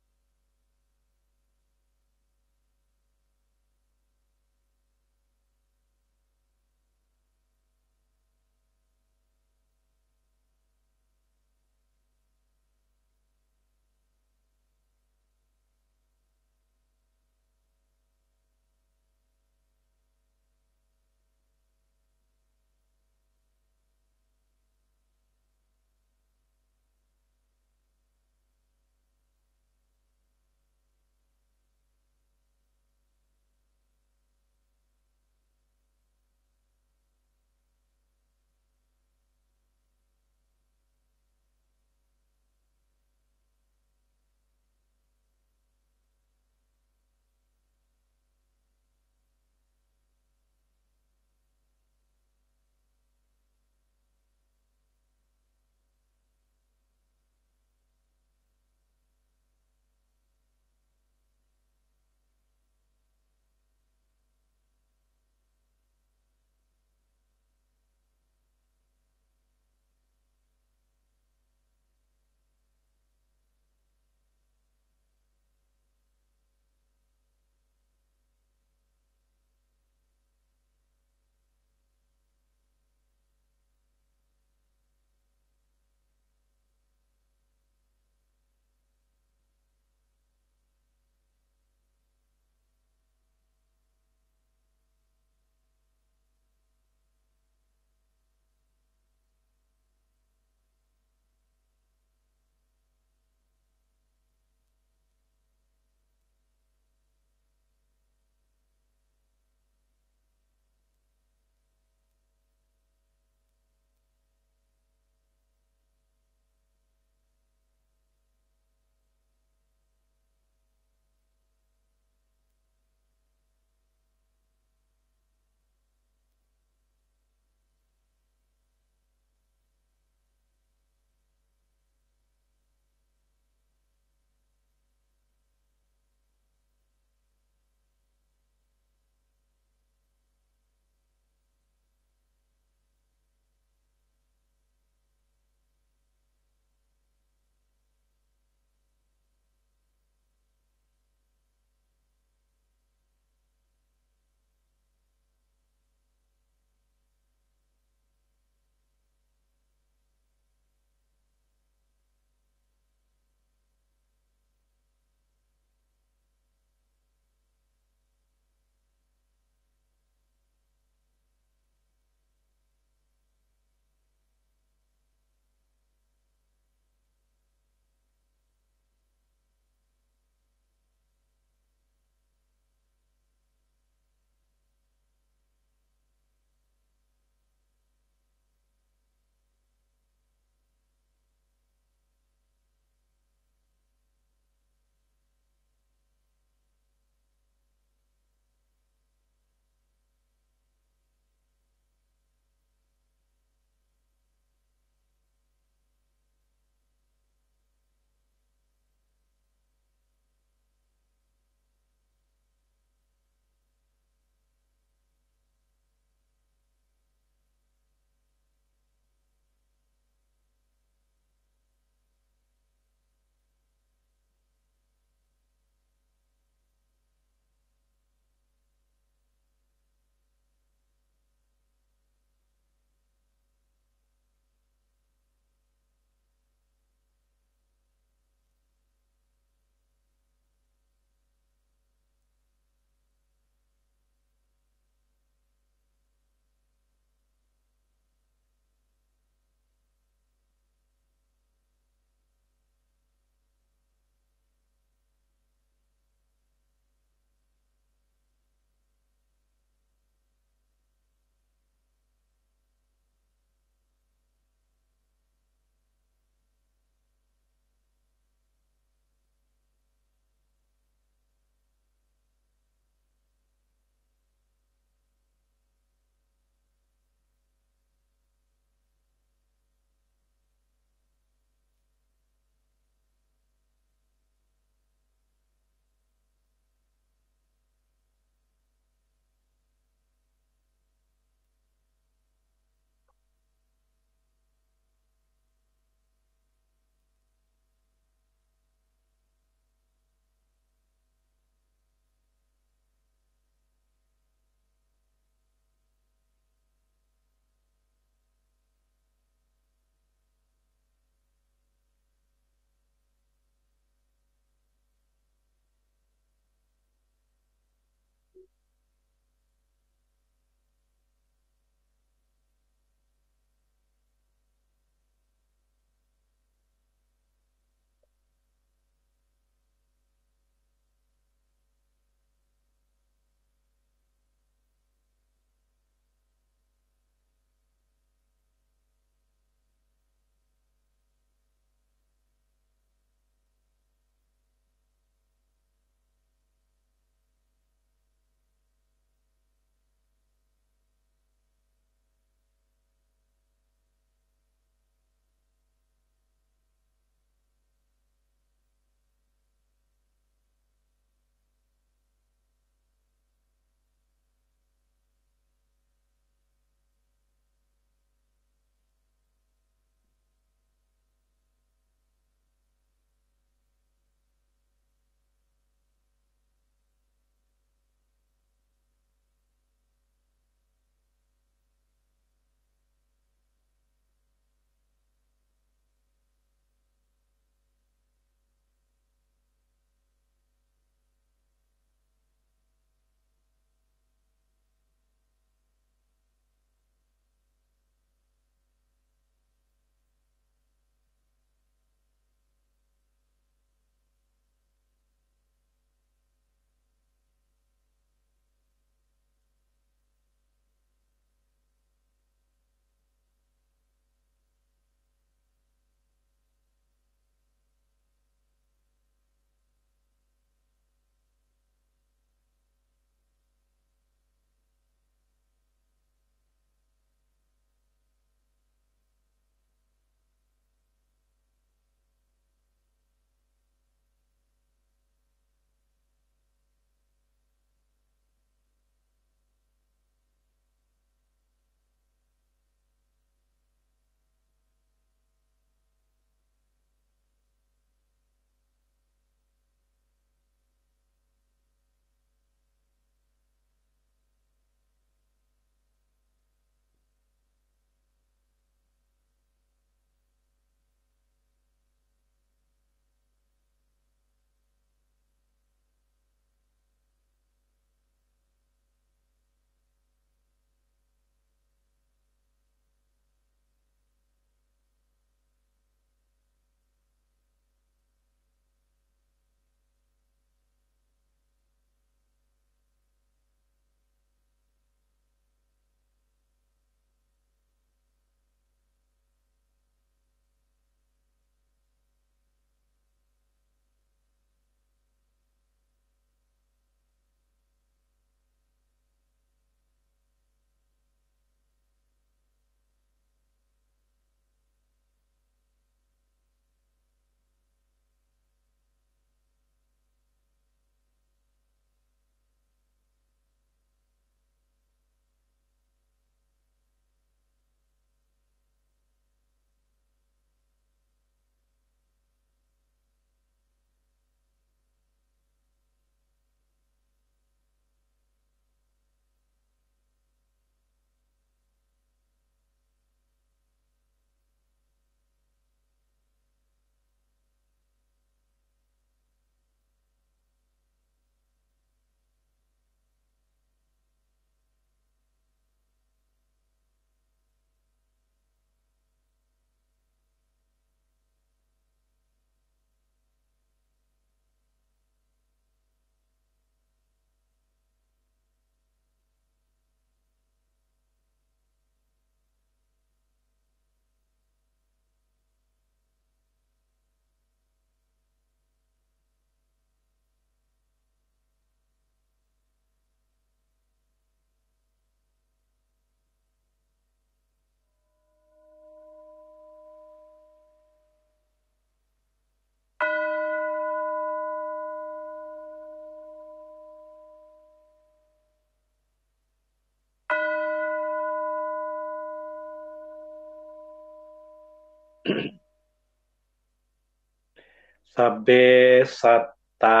Sabe satta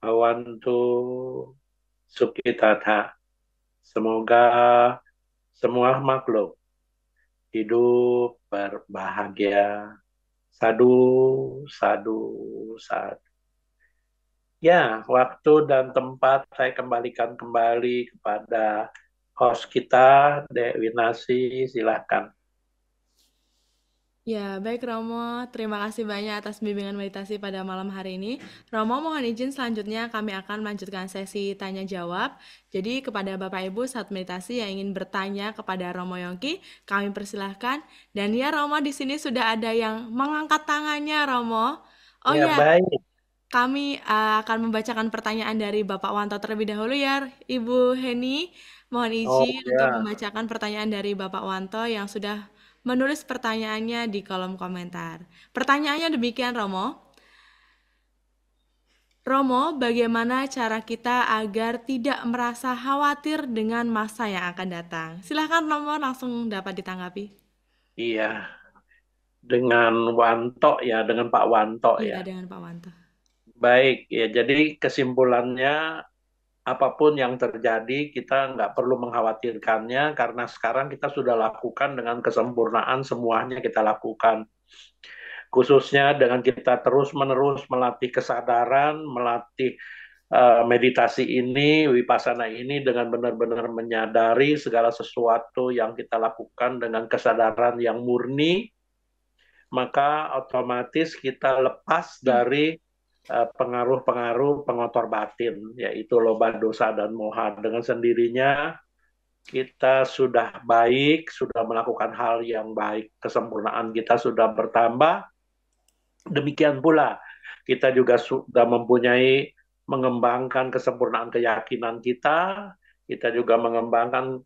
awantu sukitata. Semoga semua makhluk hidup berbahagia. Sadu, sadu, sadu. Ya, waktu dan tempat saya kembalikan kembali kepada host kita, Dewi Nasi, silahkan. Ya, baik Romo. Terima kasih banyak atas bimbingan meditasi pada malam hari ini. Romo, mohon izin selanjutnya kami akan melanjutkan sesi tanya jawab. Jadi kepada Bapak Ibu saat meditasi yang ingin bertanya kepada Romo Yongki, kami persilahkan. Dan ya Romo, di sini sudah ada yang mengangkat tangannya Romo. Oh Ya, ya, baik. kami akan membacakan pertanyaan dari Bapak Wanto terlebih dahulu ya, Ibu Heni. Mohon Oh, izin untuk ya. membacakan pertanyaan dari Bapak Wanto yang sudah menulis pertanyaannya di kolom komentar. Pertanyaannya demikian, Romo. Romo, bagaimana cara kita agar tidak merasa khawatir dengan masa yang akan datang? Silahkan Romo langsung dapat ditanggapi. Iya, dengan Wanto ya, dengan Pak Wanto Iya, ya. dengan Pak Wanto. Baik, ya jadi kesimpulannya apapun yang terjadi kita nggak perlu mengkhawatirkannya karena sekarang kita sudah lakukan dengan kesempurnaan semuanya kita lakukan. Khususnya dengan kita terus-menerus melatih kesadaran, melatih meditasi ini, wipasana ini dengan benar-benar menyadari segala sesuatu yang kita lakukan dengan kesadaran yang murni, maka otomatis kita lepas dari pengaruh-pengaruh pengotor batin, yaitu loba, dosa, dan moha. Dengan sendirinya kita sudah baik, sudah melakukan hal yang baik, kesempurnaan kita sudah bertambah. Demikian pula kita juga sudah mempunyai mengembangkan kesempurnaan keyakinan kita juga mengembangkan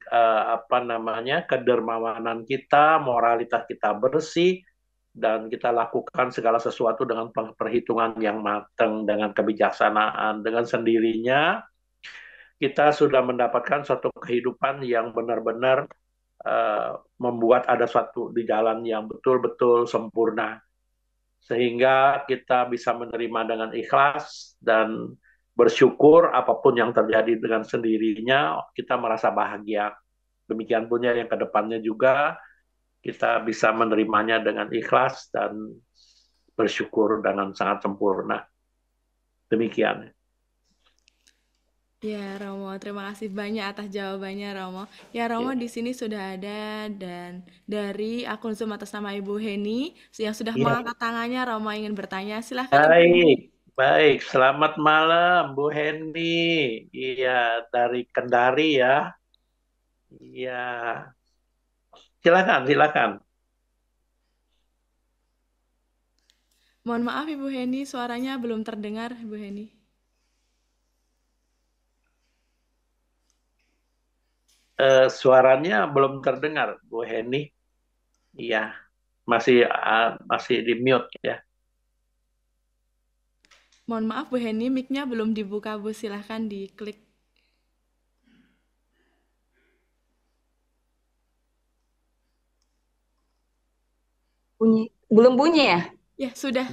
kedermawanan kita, moralitas kita bersih, dan kita lakukan segala sesuatu dengan perhitungan yang matang, dengan kebijaksanaan. Dengan sendirinya kita sudah mendapatkan suatu kehidupan yang benar-benar membuat ada suatu di jalan yang betul-betul sempurna. Sehingga kita bisa menerima dengan ikhlas dan bersyukur apapun yang terjadi dengan sendirinya, kita merasa bahagia. Demikian punya yang kedepannya juga, kita bisa menerimanya dengan ikhlas dan bersyukur dengan sangat sempurna. Demikian. Ya, Romo, terima kasih banyak atas jawabannya, Romo. Ya, Romo, Ya. di sini sudah ada dan dari akun Zoom atas nama Ibu Heni yang sudah Ya. mengangkat tangannya, Romo ingin bertanya. Silahkan Ibu Heni. Baik, baik. Selamat malam, Bu Henny. Iya, dari Kendari ya. Iya, silakan, silakan. Mohon maaf Ibu Heni, suaranya belum terdengar, Ibu Heni. Suaranya belum terdengar, Bu Henny. Iya, masih di mute ya. Mohon maaf Bu Heni, mic-nya belum dibuka, Bu. Silahkan diklik. Belum bunyi ya? Ya, sudah.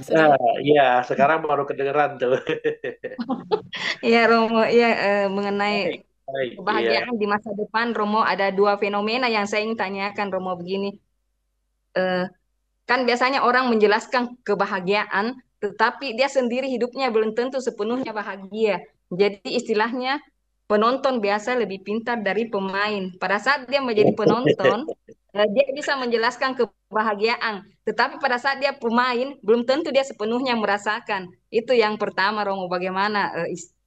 Iya, sekarang baru kedengeran tuh. Iya Romo, iya mengenai Baik, baik, iya. kebahagiaan di masa depan Romo ada dua fenomena yang saya ingin tanyakan Romo begini. Eh, kan biasanya orang menjelaskan kebahagiaan, tetapi dia sendiri hidupnya belum tentu sepenuhnya bahagia. Jadi istilahnya penonton biasa lebih pintar dari pemain. Pada saat dia menjadi penonton, dia bisa menjelaskan kebahagiaan. Tetapi pada saat dia pemain, belum tentu dia sepenuhnya merasakan. Itu yang pertama, Romo. Bagaimana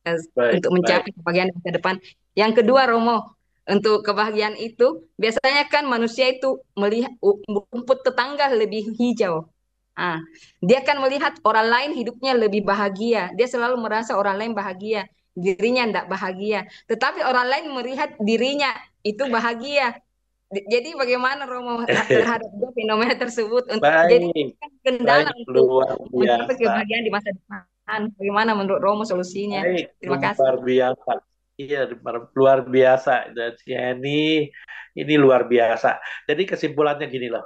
Baik, untuk baik. mencapai kebahagiaan di masa depan. Yang kedua, Romo, untuk kebahagiaan itu, biasanya kan manusia itu melihat rumput tetangga lebih hijau. Ah, dia kan melihat orang lain hidupnya lebih bahagia. Dia selalu merasa orang lain bahagia, dirinya tidak bahagia. Tetapi orang lain melihat dirinya itu bahagia. Jadi bagaimana Romo terhadap dua fenomena tersebut? Jadi Baik, kendala baik, untuk luar mencapai biasa. kebahagiaan di masa depan. Bagaimana menurut Romo solusinya? Baik, Terima luar kasih. biasa. Iya, luar biasa. Dan si Henny ini luar biasa. Jadi kesimpulannya gini loh.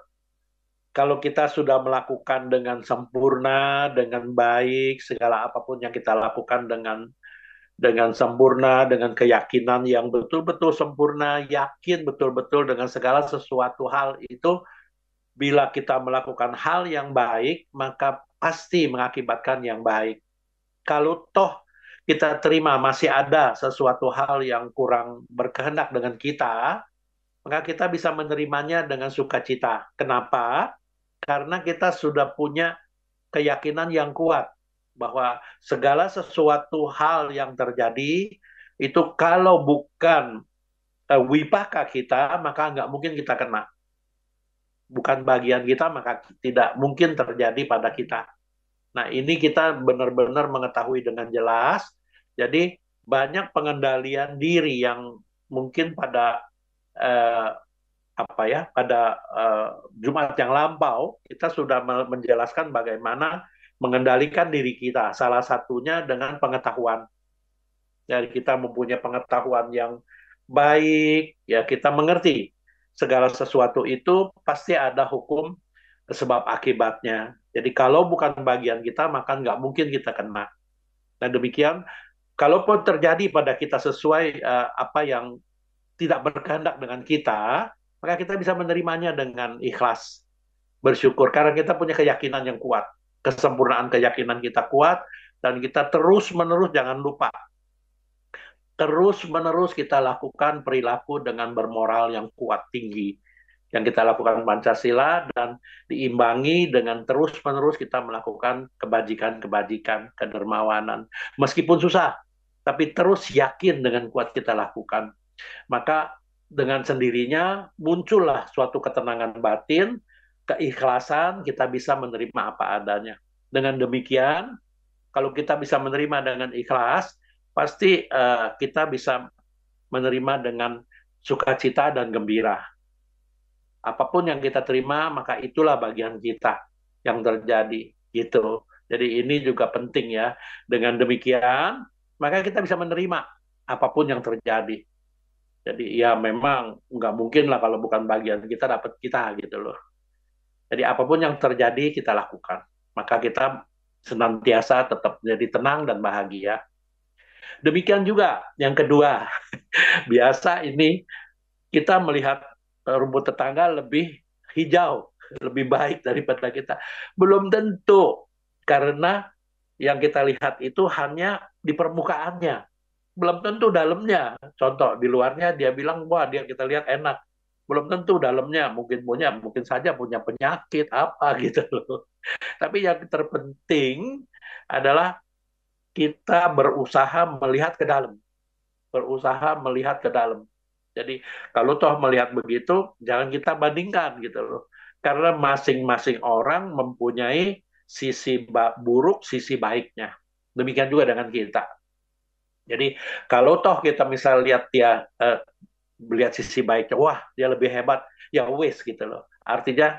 kalau kita sudah melakukan dengan sempurna, dengan baik, segala apapun yang kita lakukan dengan sempurna, dengan keyakinan yang betul-betul sempurna, yakin betul-betul dengan segala sesuatu hal itu, bila kita melakukan hal yang baik, maka pasti mengakibatkan yang baik. Kalau toh kita terima masih ada sesuatu hal yang kurang berkehendak dengan kita, maka kita bisa menerimanya dengan sukacita. Kenapa? Karena kita sudah punya keyakinan yang kuat bahwa segala sesuatu hal yang terjadi itu kalau bukan wipaka kita, maka nggak mungkin kita kena. Bukan bagian kita, maka tidak mungkin terjadi pada kita. Nah, ini kita benar-benar mengetahui dengan jelas. Jadi, banyak pengendalian diri yang mungkin pada eh, Jumat yang lampau kita sudah menjelaskan bagaimana mengendalikan diri kita. Salah satunya dengan pengetahuan. Jadi kita mempunyai pengetahuan yang baik, ya kita mengerti segala sesuatu itu pasti ada hukum sebab akibatnya. Jadi kalau bukan bagian kita, maka nggak mungkin kita kena. Nah demikian, kalaupun terjadi pada kita sesuai apa yang tidak berkehendak dengan kita, maka kita bisa menerimanya dengan ikhlas, bersyukur karena kita punya keyakinan yang kuat, kesempurnaan keyakinan kita kuat, dan kita terus-menerus jangan lupa, terus-menerus kita lakukan perilaku dengan bermoral yang kuat tinggi. Yang kita lakukan Pancasila dan diimbangi dengan terus-menerus kita melakukan kebajikan-kebajikan, kedermawanan. Meskipun susah, tapi terus yakin dengan kuat kita lakukan. Maka dengan sendirinya muncullah suatu ketenangan batin, keikhlasan, kita bisa menerima apa adanya. Dengan demikian, kalau kita bisa menerima dengan ikhlas, pasti kita bisa menerima dengan sukacita dan gembira. Apapun yang kita terima, maka itulah bagian kita yang terjadi. Gitu. Jadi ini juga penting ya. Dengan demikian, maka kita bisa menerima apapun yang terjadi. Jadi ya memang nggak mungkin lah kalau bukan bagian kita dapat kita gitu loh. Jadi apapun yang terjadi kita lakukan. Maka kita senantiasa tetap jadi tenang dan bahagia. Demikian juga yang kedua, biasa ini kita melihat rumput tetangga lebih hijau, lebih baik daripada kita. Belum tentu, karena yang kita lihat itu hanya di permukaannya. Belum tentu dalamnya. Contoh, di luarnya dia bilang, wah dia kita lihat enak. Belum tentu dalamnya, mungkin saja punya penyakit, apa gitu loh. Tapi yang terpenting adalah kita berusaha melihat ke dalam. Berusaha melihat ke dalam. Jadi kalau toh melihat begitu, jangan kita bandingkan gitu loh. Karena masing-masing orang mempunyai sisi buruk, sisi baiknya. Demikian juga dengan kita. Jadi kalau toh kita misal lihat dia lihat sisi baiknya, wah dia lebih hebat, ya wes gitu loh. Artinya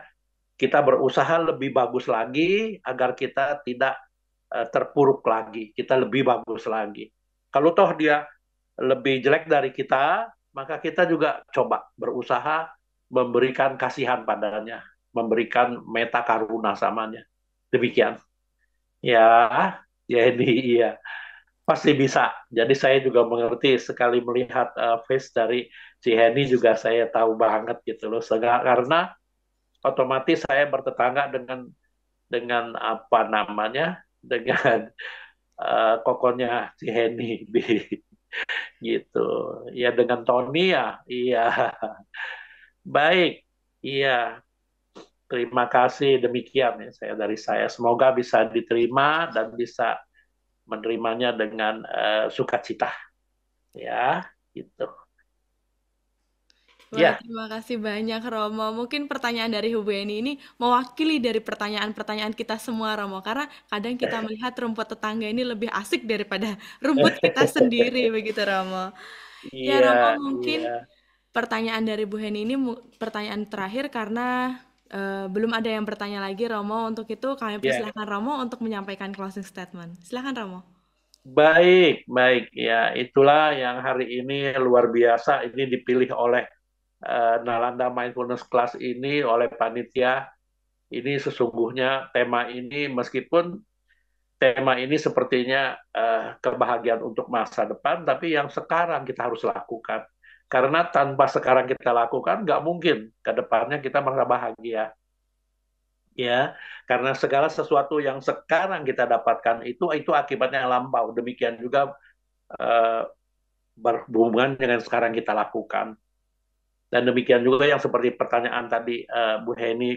kita berusaha lebih bagus lagi agar kita tidak terpuruk lagi, kita lebih bagus lagi. Kalau toh dia lebih jelek dari kita, maka kita juga coba berusaha memberikan kasihan padanya, memberikan meta karuna samanya. Demikian. Ya, ya ini iya. Pasti bisa. Jadi saya juga mengerti sekali melihat face dari si Henny juga saya tahu banget gitu loh. Karena otomatis saya bertetangga dengan apa namanya, dengan kokonya si Henny gitu. Ya dengan Tony ya, iya. Baik, iya. Terima kasih demikian ya saya. Semoga bisa diterima dan bisa menerimanya dengan sukacita. Ya, gitu. Wah, Ya, terima kasih banyak Romo. Mungkin pertanyaan dari Ibu Eni ini mewakili dari pertanyaan-pertanyaan kita semua Romo. Karena kadang kita melihat rumput tetangga ini lebih asik daripada rumput kita sendiri begitu Romo. Ya iya, Romo iya. mungkin pertanyaan dari Bu Heni ini pertanyaan terakhir karena belum ada yang bertanya lagi Romo. Untuk itu kami Ya, persilahkan Romo untuk menyampaikan closing statement. Silakan Romo. baik, baik. Ya, itulah yang hari ini luar biasa. Ini dipilih oleh Nalanda Mindfulness Class ini oleh panitia Ini sesungguhnya tema ini, meskipun tema ini sepertinya kebahagiaan untuk masa depan, tapi yang sekarang kita harus lakukan. Karena tanpa sekarang kita lakukan, nggak mungkin ke depannya kita merasa bahagia. Ya, karena segala sesuatu yang sekarang kita dapatkan itu akibatnya lampau. Demikian juga eh, berhubungan dengan sekarang kita lakukan. Dan demikian juga yang seperti pertanyaan tadi Bu Heni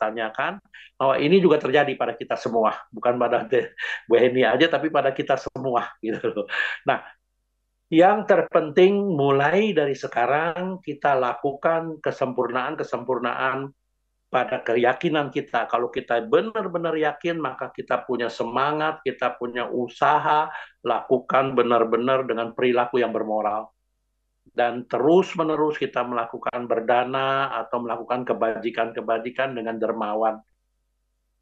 tanyakan, bahwa ini juga terjadi pada kita semua, bukan pada Bu Heni aja, tapi pada kita semua gitu loh. Nah, yang terpenting mulai dari sekarang kita lakukan kesempurnaan pada keyakinan kita. Kalau kita benar-benar yakin, maka kita punya semangat, kita punya usaha, lakukan benar-benar dengan perilaku yang bermoral. Dan terus-menerus kita melakukan berdana atau melakukan kebajikan-kebajikan dengan dermawan.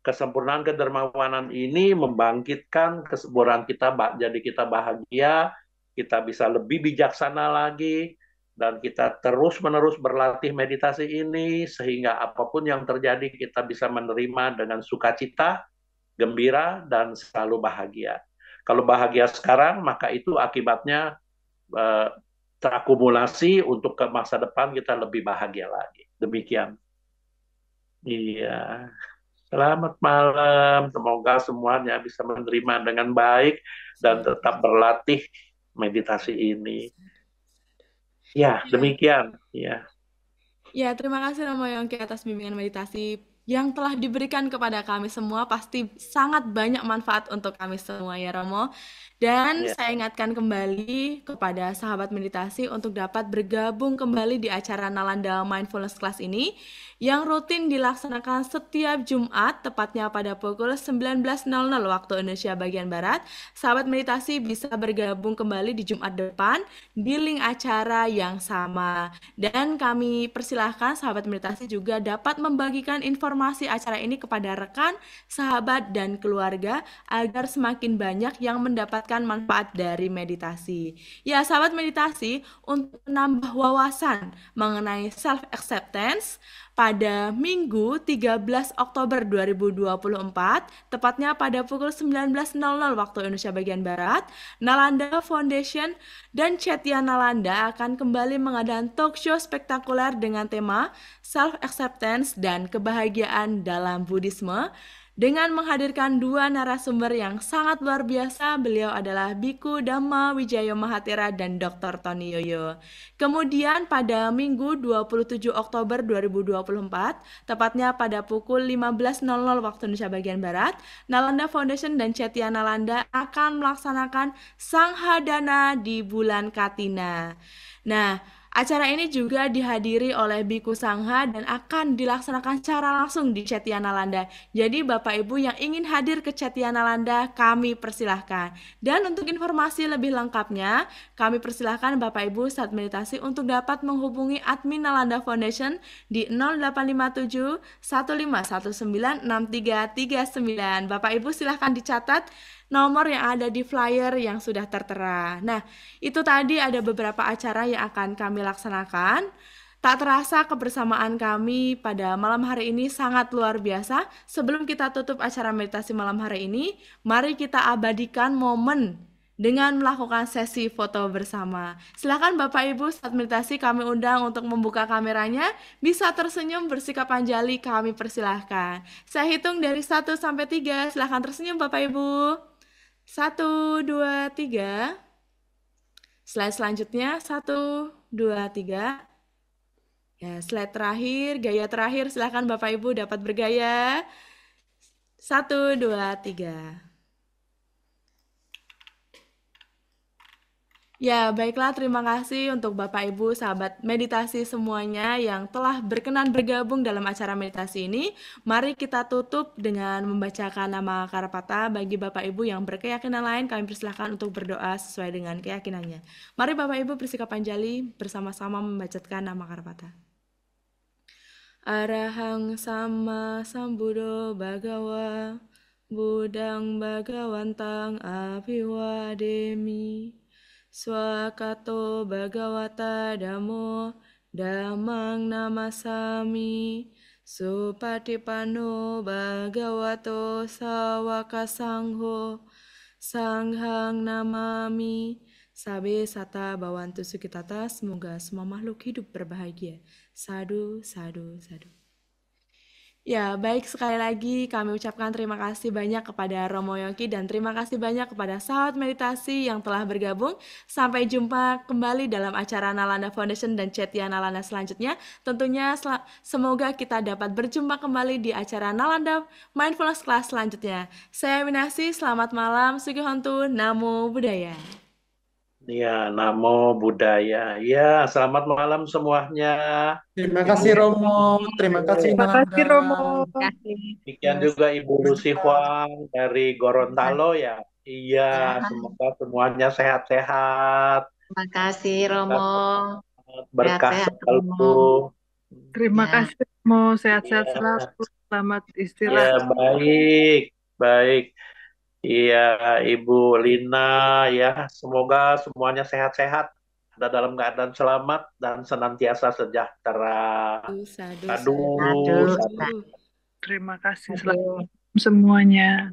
Kesempurnaan kedermawanan ini membangkitkan kesempurnaan kita, jadi kita bahagia, kita bisa lebih bijaksana lagi, dan kita terus-menerus berlatih meditasi ini, sehingga apapun yang terjadi kita bisa menerima dengan sukacita, gembira, dan selalu bahagia. Kalau bahagia sekarang, maka itu akibatnya terakumulasi untuk ke masa depan kita lebih bahagia lagi. Demikian. Iya. Selamat malam. Semoga semuanya bisa menerima dengan baik dan tetap berlatih meditasi ini. Ya, demikian. Ya. Ya, terima kasih Romo Yongki atas bimbingan meditasi yang telah diberikan kepada kami semua. Pasti sangat banyak manfaat untuk kami semua ya Romo. Dan Ya. saya ingatkan kembali kepada sahabat meditasi untuk dapat bergabung kembali di acara Nalanda Mindfulness Class ini yang rutin dilaksanakan setiap Jumat, tepatnya pada pukul 19.00 waktu Indonesia bagian Barat. Sahabat meditasi bisa bergabung kembali di Jumat depan di link acara yang sama. Dan kami persilahkan sahabat meditasi juga dapat membagikan informasi acara ini kepada rekan, sahabat, dan keluarga agar semakin banyak yang mendapatkan manfaat dari meditasi. Ya, sahabat meditasi, untuk menambah wawasan mengenai self-acceptance, pada Minggu 13 Oktober 2024, tepatnya pada pukul 19.00 waktu Indonesia bagian Barat, Nalanda Foundation dan Chetya Nalanda akan kembali mengadakan talk show spektakuler dengan tema self-acceptance dan kebahagiaan dalam Buddhisme dengan menghadirkan dua narasumber yang sangat luar biasa. Beliau adalah Biku Dhamma Wijayo Mahathira dan Dr. Tony Yoyo. Kemudian pada Minggu 27 Oktober 2024, tepatnya pada pukul 15.00 waktu Indonesia bagian Barat, Nalanda Foundation dan Chetya Nalanda akan melaksanakan Sanghadana di bulan Katina. Nah, acara ini juga dihadiri oleh Biku Sangha dan akan dilaksanakan secara langsung di Chetya Nalanda. Jadi Bapak Ibu yang ingin hadir ke Chetya Nalanda, kami persilahkan. Dan untuk informasi lebih lengkapnya, kami persilahkan Bapak Ibu saat meditasi untuk dapat menghubungi admin Nalanda Foundation di 0857 1519 6339. Bapak Ibu silahkan dicatat nomor yang ada di flyer yang sudah tertera. Nah, itu tadi ada beberapa acara yang akan kami laksanakan. Tak terasa kebersamaan kami pada malam hari ini sangat luar biasa. Sebelum kita tutup acara meditasi malam hari ini, mari kita abadikan momen dengan melakukan sesi foto bersama. Silakan Bapak Ibu saat meditasi kami undang untuk membuka kameranya, bisa tersenyum bersikap anjali, kami persilahkan. Saya hitung dari 1 sampai 3, silakan tersenyum Bapak Ibu. 1, 2, 3. Slide selanjutnya 1, 2, 3. Ya, slide terakhir, gaya terakhir, silakan Bapak Ibu dapat bergaya. 1, 2, 3. Ya, baiklah, terima kasih untuk Bapak Ibu sahabat meditasi semuanya yang telah berkenan bergabung dalam acara meditasi ini. Mari kita tutup dengan membacakan nama Karapata. Bagi Bapak Ibu yang berkeyakinan lain, kami persilahkan untuk berdoa sesuai dengan keyakinannya. Mari Bapak Ibu bersikap anjali bersama-sama membacakan nama Karapata. Arahang sama sambuddho bhagawa Buddhang bhagawantang abhiwademi Swakato bhagavata dhammo dhammang namasami Supatipanno bhagavato sawaka sangho sanghang namami. Sabe sata bawantu sukitata. Semoga semua makhluk hidup berbahagia. Sadu, sadu, sadu. Ya, baik, sekali lagi kami ucapkan terima kasih banyak kepada Romo Yongki dan terima kasih banyak kepada sahabat meditasi yang telah bergabung. Sampai jumpa kembali dalam acara Nalanda Foundation dan Cetia Nalanda selanjutnya. Tentunya semoga kita dapat berjumpa kembali di acara Nalanda Mindfulness Class selanjutnya. Saya Minasi, selamat malam, Sugihontu, Namo Buddhaya. Ya, Namo Buddhaya. Ya, selamat malam semuanya. Terima kasih Romo, terima kasih Terima kasih Romo. Nanda. Demikian juga Ibu Lucy Huang dari Gorontalo ya. Iya, semoga semuanya sehat-sehat. Terima kasih Romo. Berkah Sehat-sehat, selalu. Terima Ya. kasih Romo. Sehat-sehat Iya. selalu. Selamat Ya, istirahat. baik, baik. Iya, Ibu Lina ya. Semoga semuanya sehat-sehat, ada dalam keadaan selamat dan senantiasa sejahtera. Sadu, Sadu, Sadu. sadu. Terima kasih Sadu. semuanya.